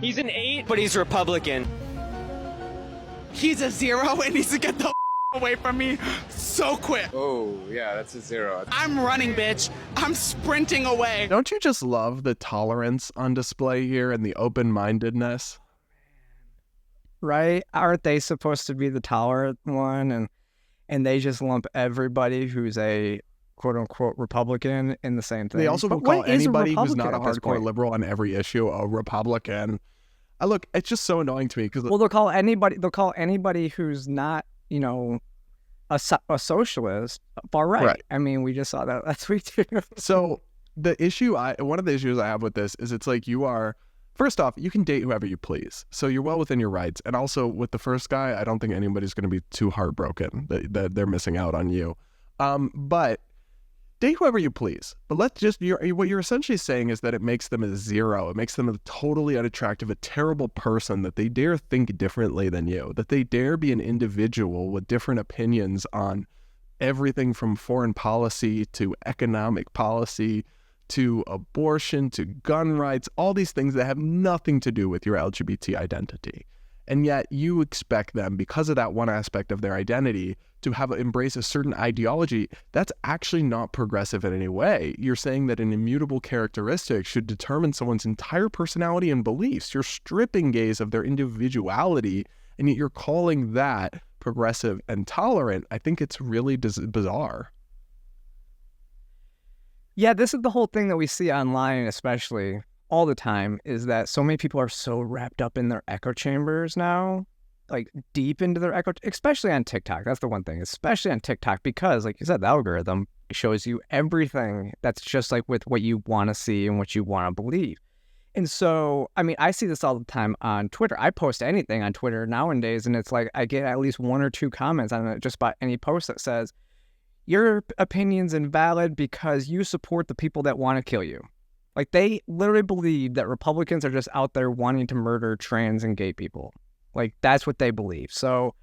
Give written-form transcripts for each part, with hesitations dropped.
He's an 8, but he's Republican. He's a 0 and needs to get the away from me so quick. Oh, yeah, that's a 0. I'm running, bitch. I'm sprinting away. Don't you just love the tolerance on display here and the open-mindedness? Right? Aren't they supposed to be the tolerant one? And they just lump everybody who's a quote-unquote Republican in the same thing. They also But call what is a anybody who's not a Republican at this hardcore point? liberal on every issue a Republican. Look, it's just so annoying to me because Well, they'll call anybody who's not, you know, a socialist far right. Right. I mean, we just saw that last week too. So one of the issues I have with this is it's like first off, you can date whoever you please. So you're well within your rights. And also with the first guy, I don't think anybody's going to be too heartbroken that they're missing out on you. But date whoever you please. But what you're essentially saying is that it makes them a 0. It makes them a totally unattractive, a terrible person, that they dare think differently than you, that they dare be an individual with different opinions on everything from foreign policy to economic policy to abortion to gun rights, all these things that have nothing to do with your LGBT identity. And yet you expect them, because of that one aspect of their identity, to embrace a certain ideology that's actually not progressive in any way. You're saying that an immutable characteristic should determine someone's entire personality and beliefs. You're stripping gays of their individuality, and yet you're calling that progressive and tolerant. I think it's really bizarre. Yeah, this is the whole thing that we see online, especially all the time, is that so many people are so wrapped up in their echo chambers now, like deep into their echo, especially on TikTok. That's the one thing, especially on TikTok, because like you said, the algorithm shows you everything that's just like with what you want to see and what you want to believe. And so, I mean, I see this all the time on Twitter. I post anything on Twitter nowadays, and it's like I get at least 1 or 2 comments on it, just about any post that says, your opinion's invalid because you support the people that want to kill you. Like, they literally believe that Republicans are just out there wanting to murder trans and gay people. Like, that's what they believe. So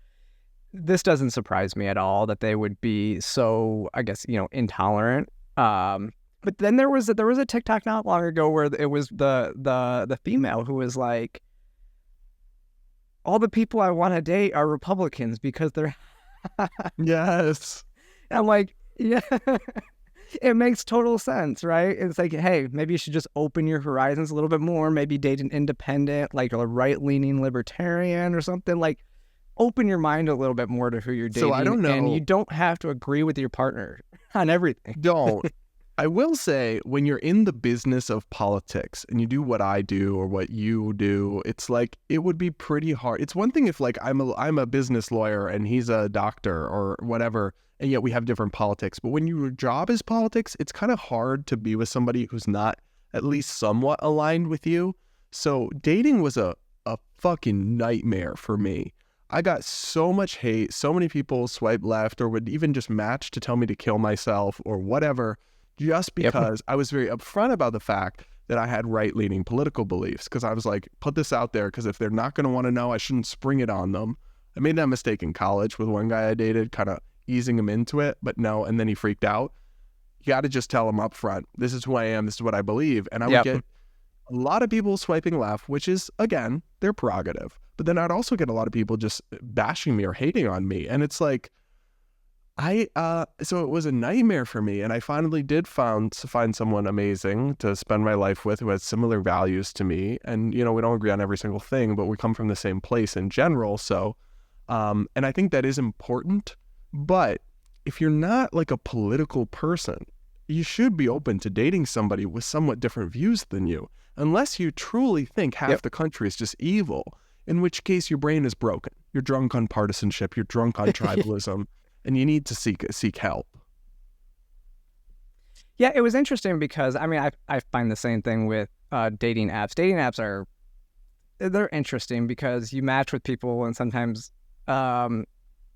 this doesn't surprise me at all that they would be so, I guess, you know, intolerant. But then there was a TikTok not long ago where it was the female who was like, all the people I want to date are Republicans because they're Yes. I'm like, yeah, it makes total sense, right? It's like, hey, maybe you should just open your horizons a little bit more. Maybe date an independent, like a right-leaning libertarian or something. Like, open your mind a little bit more to who you're dating. So I don't know. And you don't have to agree with your partner on everything. Don't. I will say, when you're in the business of politics and you do what I do or what you do, it's like, it would be pretty hard. It's one thing if like I'm a business lawyer and he's a doctor or whatever, and yet we have different politics. But when your job is politics, it's kind of hard to be with somebody who's not at least somewhat aligned with you. So dating was a fucking nightmare for me. I got so much hate. So many people swipe left or would even just match to tell me to kill myself or whatever, just because I was very upfront about the fact that I had right-leaning political beliefs. Because I was like, put this out there, because if they're not going to want to know, I shouldn't spring it on them. I made that mistake in college with one guy I dated, kind of easing him into it, but no, and then he freaked out. You got to just tell him up front, this is who I am, this is what I believe. And I would get a lot of people swiping left, which is, again, their prerogative. But then I'd also get a lot of people just bashing me or hating on me. And it's like, so it was a nightmare for me. And I finally did find someone amazing to spend my life with who has similar values to me. And, you know, we don't agree on every single thing, but we come from the same place in general. So, and I think that is important. But if you're not like a political person, you should be open to dating somebody with somewhat different views than you, unless you truly think half the country is just evil, in which case your brain is broken. You're drunk on partisanship, you're drunk on tribalism, and you need to seek help. Yeah, it was interesting because, I mean, I find the same thing with dating apps. Dating apps they're interesting because you match with people and sometimes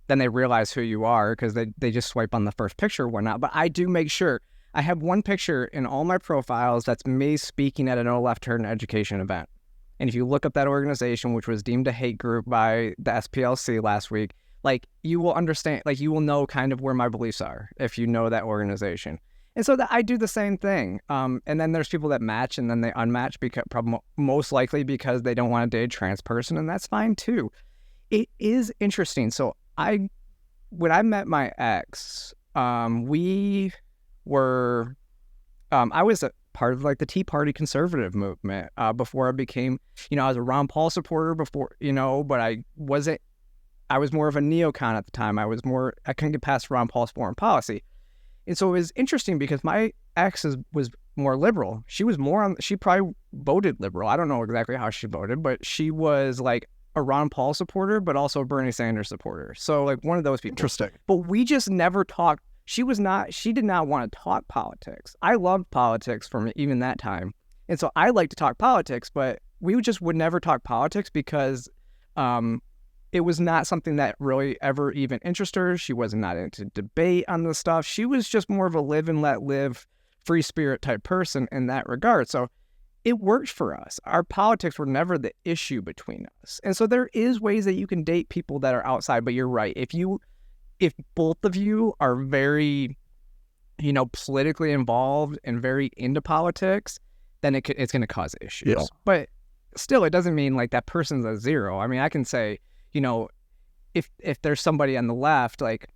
then they realize who you are because they just swipe on the first picture or whatnot. But I do make sure I have one picture in all my profiles that's me speaking at a No Left Turn education event. And if you look up that organization, which was deemed a hate group by the SPLC last week, like, you will understand, like, you will know kind of where my beliefs are if you know that organization. And so that I do the same thing. And then there's people that match and then they unmatch because most likely because they don't want to date a trans person, and that's fine too. It is interesting. So when I met my ex, we were, I was a part of like the Tea Party conservative movement before I became, I was a Ron Paul supporter before, but I was more of a neocon at the time. I couldn't get past Ron Paul's foreign policy. And so it was interesting because my ex was more liberal. She was she probably voted liberal. I don't know exactly how she voted, but she was like a Ron Paul supporter, but also a Bernie Sanders supporter. So like one of those people. Interesting. But we just never talked. She did not want to talk politics. I loved politics from even that time. And so I like to talk politics, but we would never talk politics because it was not something that really ever even interested her. She was not into debate on this stuff. She was just more of a live and let live free spirit type person in that regard. So it worked for us. Our politics were never the issue between us. And so there is ways that you can date people that are outside, but you're right. If both of you are very, politically involved and very into politics, then it's going to cause issues. Yeah. But still, it doesn't mean like that person's a zero. I mean, I can say, if there's somebody on the left, like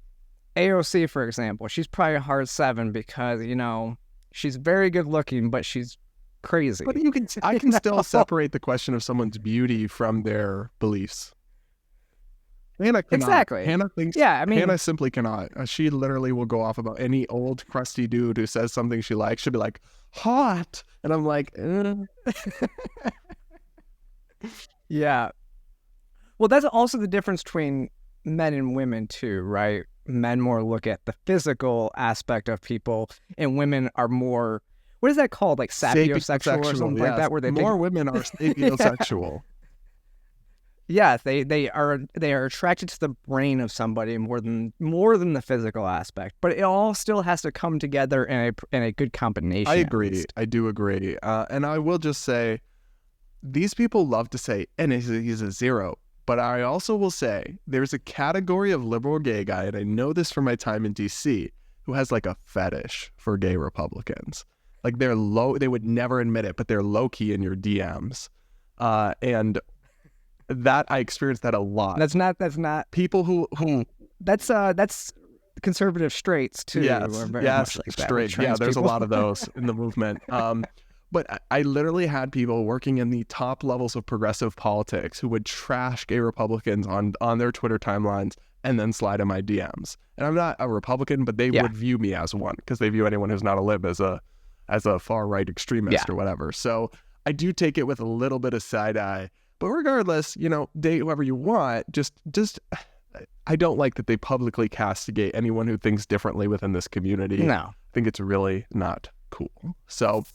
AOC, for example, she's probably a hard 7 because, she's very good looking, but she's crazy. But I can still separate the question of someone's beauty from their beliefs. Hannah cannot. Exactly. Hannah thinks. Yeah, I mean, Hannah simply cannot. She literally will go off about any old crusty dude who says something she likes. She'll be like, hot, and I'm like, Yeah. Well, that's also the difference between men and women too, right? Men more look at the physical aspect of people, and women are more, what is that called? Like sapiosexual or something like that, where they more women are sapiosexual. Yeah, they are attracted to the brain of somebody more than the physical aspect. But it all still has to come together in a good combination. I agree. I do agree. And I will just say, these people love to say, and he's a zero. But I also will say, there's a category of liberal gay guy, and I know this from my time in DC, who has like a fetish for gay Republicans. Like they would never admit it, but they're low key in your DMs. And that I experienced that a lot. That's not people who that's conservative straights too. Yes, like straight. Yeah, there's a lot of those in the movement. But I literally had people working in the top levels of progressive politics who would trash gay Republicans on their Twitter timelines and then slide in my DMs. And I'm not a Republican, but they would view me as one because they view anyone who's not a lib as a far right extremist or whatever. So I do take it with a little bit of side eye. But regardless, date whoever you want. Just I don't like that they publicly castigate anyone who thinks differently within this community. No. I think it's really not cool. So